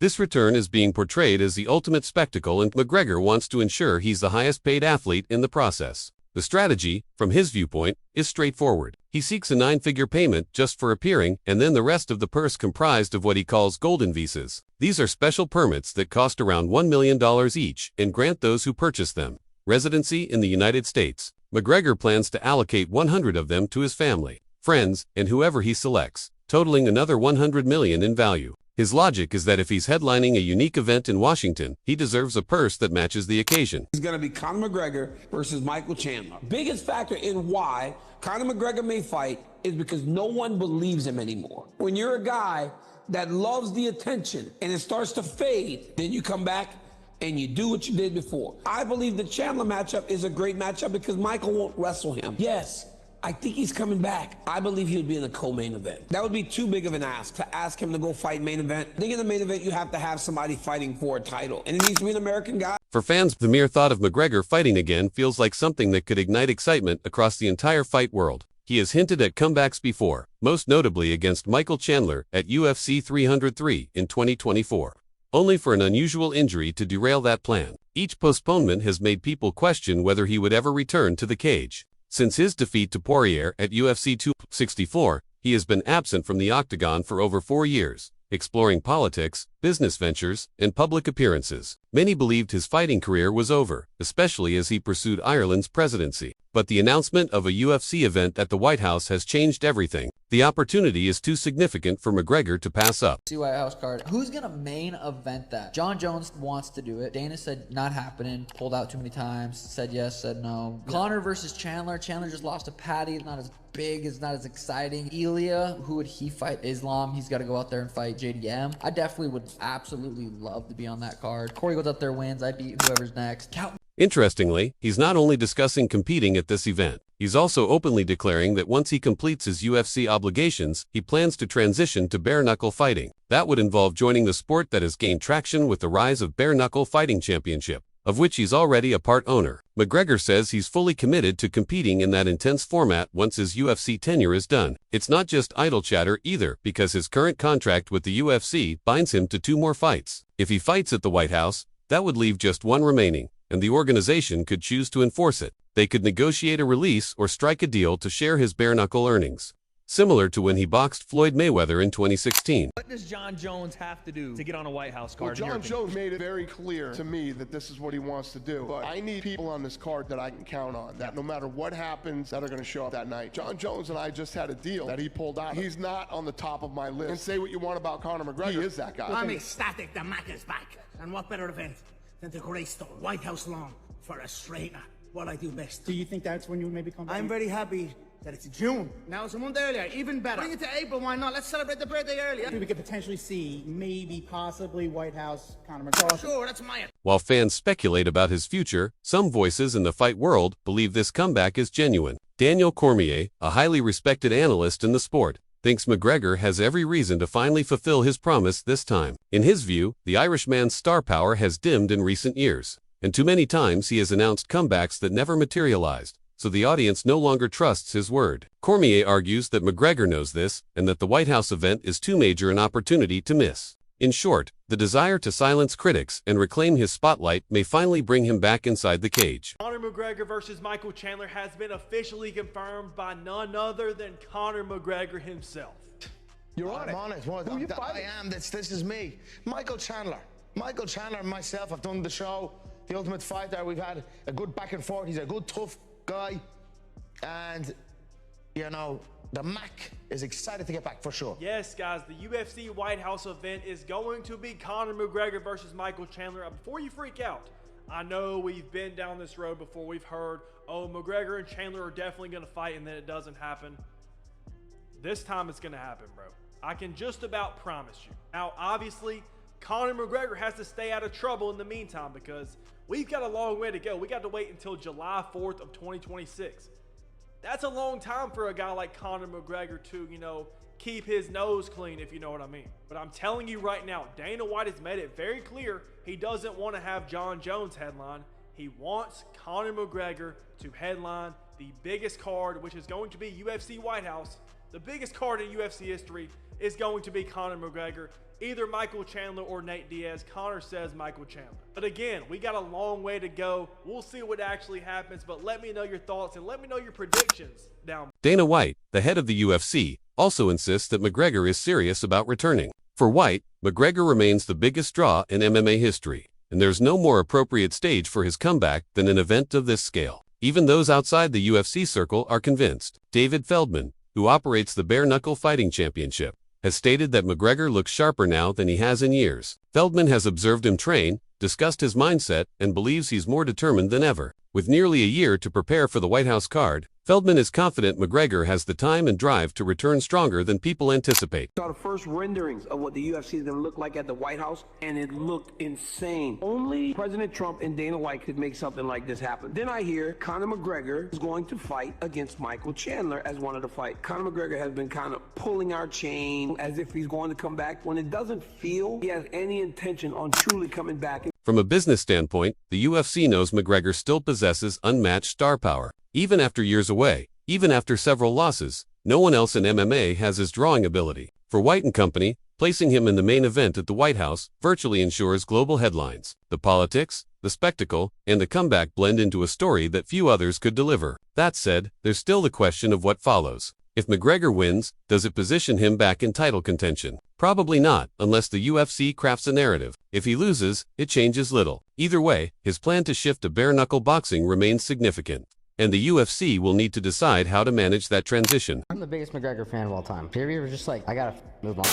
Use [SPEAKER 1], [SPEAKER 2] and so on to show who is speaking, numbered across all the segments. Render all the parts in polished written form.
[SPEAKER 1] This return is being portrayed as the ultimate spectacle, and McGregor wants to ensure he's the highest-paid athlete in the process. The strategy, from his viewpoint, is straightforward. He seeks a 9-figure payment just for appearing, and then the rest of the purse comprised of what he calls golden visas. These are special permits that cost around $1 million each and grant those who purchase them residency in the United States. McGregor plans to allocate 100 of them to his family, friends, and whoever he selects, totaling another $100 million in value. His logic is that if he's headlining a unique event in Washington, he deserves a purse that matches the occasion.
[SPEAKER 2] It's going to be Conor McGregor versus Michael Chandler. Biggest factor in why Conor McGregor may fight is because no one believes him anymore. When you're a guy that loves the attention and it starts to fade, then you come back and you do what you did before. I believe the Chandler matchup is a great matchup because Michael won't wrestle him. Yes, I think he's coming back. I believe he would be in a co-main event. That would be too big of an ask to ask him to go fight main event. I think in the main event, you have to have somebody fighting for a title, and it needs to be an American guy.
[SPEAKER 1] For fans, the mere thought of McGregor fighting again feels like something that could ignite excitement across the entire fight world. He has hinted at comebacks before, most notably against Michael Chandler at UFC 303 in 2024, only for an unusual injury to derail that plan. Each postponement has made people question whether he would ever return to the cage. Since his defeat to Poirier at UFC 264, he has been absent from the octagon for over 4 years, exploring politics, business ventures, and public appearances. Many believed his fighting career was over, especially as he pursued Ireland's presidency. But the announcement of a UFC event at the White House has changed everything. The opportunity is too significant for McGregor to pass up.
[SPEAKER 3] White House card. Who's gonna main event that? John Jones wants to do it. Dana said not happening. Pulled out too many times. Said yes, said no. Conor versus Chandler. Chandler just lost to Patty. It's not as big. It's not as exciting. Ilya, who would he fight? Islam. He's got to go out there and fight JDM. I definitely would absolutely love to be on that card. Corey goes out there, wins. I beat whoever's next.
[SPEAKER 1] Interestingly, he's not only discussing competing at this event, he's also openly declaring that once he completes his UFC obligations, he plans to transition to bare-knuckle fighting. That would involve joining the sport that has gained traction with the rise of bare-knuckle fighting championship, of which he's already a part owner. McGregor says he's fully committed to competing in that intense format once his UFC tenure is done. It's not just idle chatter either, because his current contract with the UFC binds him to 2 more fights. If he fights at the White House, that would leave just 1 remaining, and the organization could choose to enforce it. They could negotiate a release or strike a deal to share his bare-knuckle earnings, similar to when he boxed Floyd Mayweather in 2016.
[SPEAKER 4] What does John Jones have to do to get on a White House card?
[SPEAKER 5] Well, John Jones made it very clear to me that this is what he wants to do. But I need people on this card that I can count on, that no matter what happens, that are going to show up that night. John Jones and I just had a deal that he pulled out. He's not on the top of my list. And say what you want about Conor McGregor, he is that guy.
[SPEAKER 6] I'm ecstatic the Mac is back. And what better event than to grace the White House lawn for a straightener, what I do best.
[SPEAKER 7] Do you think that's when you maybe come back?
[SPEAKER 6] I'm very happy that it's June. Now it's a month earlier, even better. Bring it to April, why not? Let's celebrate the birthday earlier.
[SPEAKER 7] We could potentially see, maybe, possibly, White House, Conor McGregor.
[SPEAKER 6] Sure, that's my...
[SPEAKER 1] While fans speculate about his future, some voices in the fight world believe this comeback is genuine. Daniel Cormier, a highly respected analyst in the sport, thinks McGregor has every reason to finally fulfill his promise this time. In his view, the Irishman's star power has dimmed in recent years, and too many times he has announced comebacks that never materialized, so the audience no longer trusts his word. Cormier argues that McGregor knows this, and that the White House event is too major an opportunity to miss. In short, the desire to silence critics and reclaim his spotlight may finally bring him back inside the cage.
[SPEAKER 4] Conor McGregor versus Michael Chandler has been officially confirmed by none other than Conor McGregor himself.
[SPEAKER 8] You're on it. I'm on it. Well, I am. This is me. Michael Chandler. Michael Chandler and myself have done the show, The Ultimate Fighter. We've had a good back and forth. He's a good, tough guy. And, you know, the Mac is excited to get back for sure.
[SPEAKER 4] Yes, guys, the UFC White House event is going to be Conor McGregor versus Michael Chandler. Before you freak out, I know we've been down this road before. We've heard, oh, McGregor and Chandler are definitely going to fight, and then it doesn't happen. This time it's going to happen, bro. I can just about promise you. Now, obviously, Conor McGregor has to stay out of trouble in the meantime because we've got a long way to go. We got to wait until July 4th of 2026. That's a long time for a guy like Conor McGregor to, you know, keep his nose clean, if you know what I mean. But I'm telling you right now, Dana White has made it very clear he doesn't want to have John Jones headline. He wants Conor McGregor to headline the biggest card, which is going to be UFC White House, the biggest card in UFC history. is going to be Conor McGregor. Either Michael Chandler or Nate Diaz. Conor says Michael Chandler. But again, we got a long way to go. We'll see what actually happens, but let me know your thoughts and let me know your predictions down.
[SPEAKER 1] Dana White, the head of the UFC, also insists that McGregor is serious about returning. For White, McGregor remains the biggest draw in MMA history, and there's no more appropriate stage for his comeback than an event of this scale. Even those outside the UFC circle are convinced. David Feldman, who operates the Bare Knuckle Fighting Championship, has stated that McGregor looks sharper now than he has in years. Feldman has observed him train, discussed his mindset, and believes he's more determined than ever. With nearly a year to prepare for the White House card, Feldman is confident McGregor has the time and drive to return stronger than people anticipate.
[SPEAKER 2] Saw the first renderings of what the UFC is going to look like at the White House, and it looked insane. Only President Trump and Dana White could make something like this happen. Then I hear Conor McGregor is going to fight against Michael Chandler as one of the fight. Conor McGregor has been kind of pulling our chain as if he's going to come back when it doesn't feel he has any intention on truly coming back.
[SPEAKER 1] From a business standpoint, the UFC knows McGregor still possesses unmatched star power. Even after years away, even after several losses, no one else in MMA has his drawing ability. For White & Company, placing him in the main event at the White House virtually ensures global headlines. The politics, the spectacle, and the comeback blend into a story that few others could deliver. That said, there's still the question of what follows. If McGregor wins, does it position him back in title contention? Probably not, unless the UFC crafts a narrative. If he loses, it changes little. Either way, his plan to shift to bare-knuckle boxing remains significant, and the UFC will need to decide how to manage that transition.
[SPEAKER 9] I'm the biggest McGregor fan of all time. Have you ever just like, I gotta move on?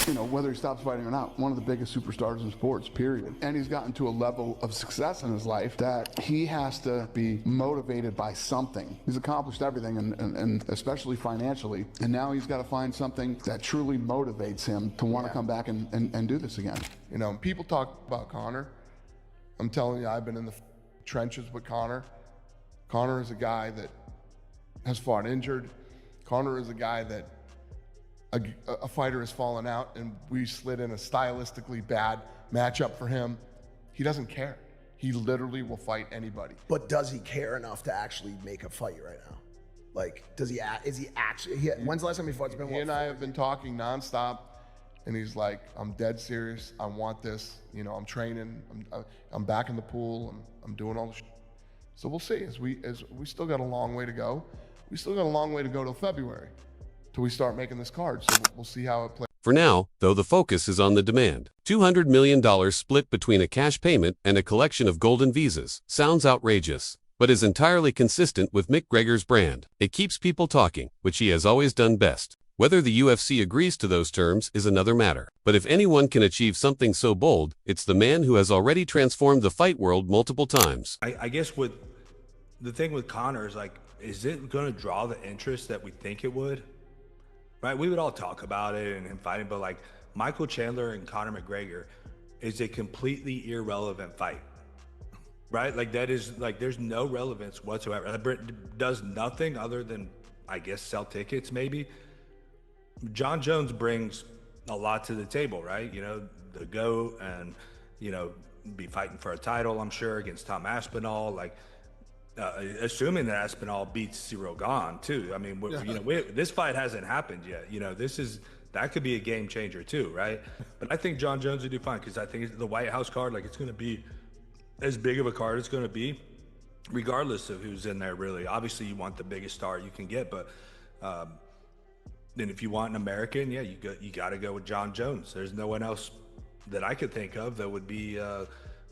[SPEAKER 10] You know, whether he stops fighting or not, one of the biggest superstars in sports, period. And he's gotten to a level of success in his life that he has to be motivated by something. He's accomplished everything, and especially financially. And now he's got to find something that truly motivates him to want to come back and do this again.
[SPEAKER 5] You know, people talk about Conor. I'm telling you, I've been in the trenches with Conor. Conor is a guy that has fought injured. Conor is a guy that a fighter has fallen out and we slid in a stylistically bad matchup for him. He doesn't care. He literally will fight anybody.
[SPEAKER 11] But does he care enough to actually make a fight right now? Like, is he actually, when's the last time he fought?
[SPEAKER 5] He and I have been talking nonstop, and he's like, I'm dead serious. I want this. You know, I'm training. I'm back in the pool. I'm doing all the shit. So we'll see. As we still got a long way to go. We still got a long way to go till February, till we start making this card. So we'll see how it plays.
[SPEAKER 1] For now, though, the focus is on the demand. $200 million split between a cash payment and a collection of golden visas sounds outrageous, but is entirely consistent with McGregor's brand. It keeps people talking, which he has always done best. Whether the UFC agrees to those terms is another matter. But if anyone can achieve something so bold, it's the man who has already transformed the fight world multiple times.
[SPEAKER 12] I guess with the thing with Conor is like, is it going to draw the interest that we think it would? Right? We would all talk about it and him fighting, but like Michael Chandler and Conor McGregor is a completely irrelevant fight. Right? Like that is like, there's no relevance whatsoever. It does nothing other than, I guess, sell tickets maybe. John Jones brings a lot to the table, right? You know, the GOAT and, you know, be fighting for a title, I'm sure, against Tom Aspinall. Like, assuming that Aspinall beats Cyril Gane too. I mean, you know, this fight hasn't happened yet. You know, that could be a game changer too, right? But I think John Jones would do fine because I think the White House card, like, it's going to be as big of a card as it's going to be, regardless of who's in there. Really, obviously, you want the biggest star you can get, but then if you want an American, yeah, you got to go with John Jones. There's no one else that I could think of that would be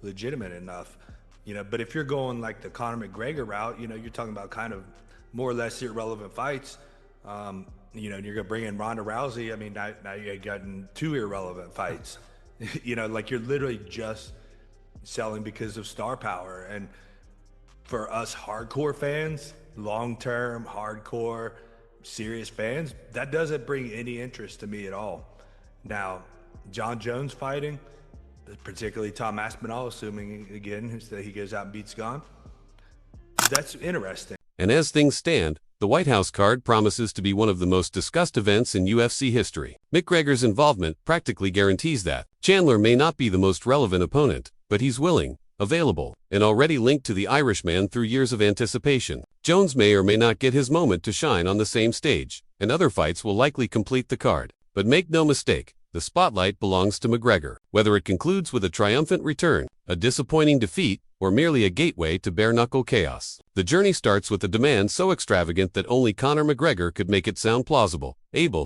[SPEAKER 12] legitimate enough. You know, but if you're going like the Conor McGregor route, you know, you're talking about kind of more or less irrelevant fights. You know, and you're going to bring in Ronda Rousey. I mean, now you've gotten two irrelevant fights. You know, like you're literally just selling because of star power. And for us hardcore fans, long-term, hardcore, serious fans, that doesn't bring any interest to me at all. Now, John Jones fighting, particularly Tom Aspinall, assuming again that he goes out and beats Gane, that's interesting.
[SPEAKER 1] And as things stand, the White House card promises to be one of the most discussed events in UFC history. McGregor's involvement practically guarantees that. Chandler may not be the most relevant opponent, but he's willing, available, and already linked to the Irishman through years of anticipation. Jones may or may not get his moment to shine on the same stage, and other fights will likely complete the card. But make no mistake, the spotlight belongs to McGregor. Whether it concludes with a triumphant return, a disappointing defeat, or merely a gateway to bare-knuckle chaos, the journey starts with a demand so extravagant that only Conor McGregor could make it sound plausible. Abel.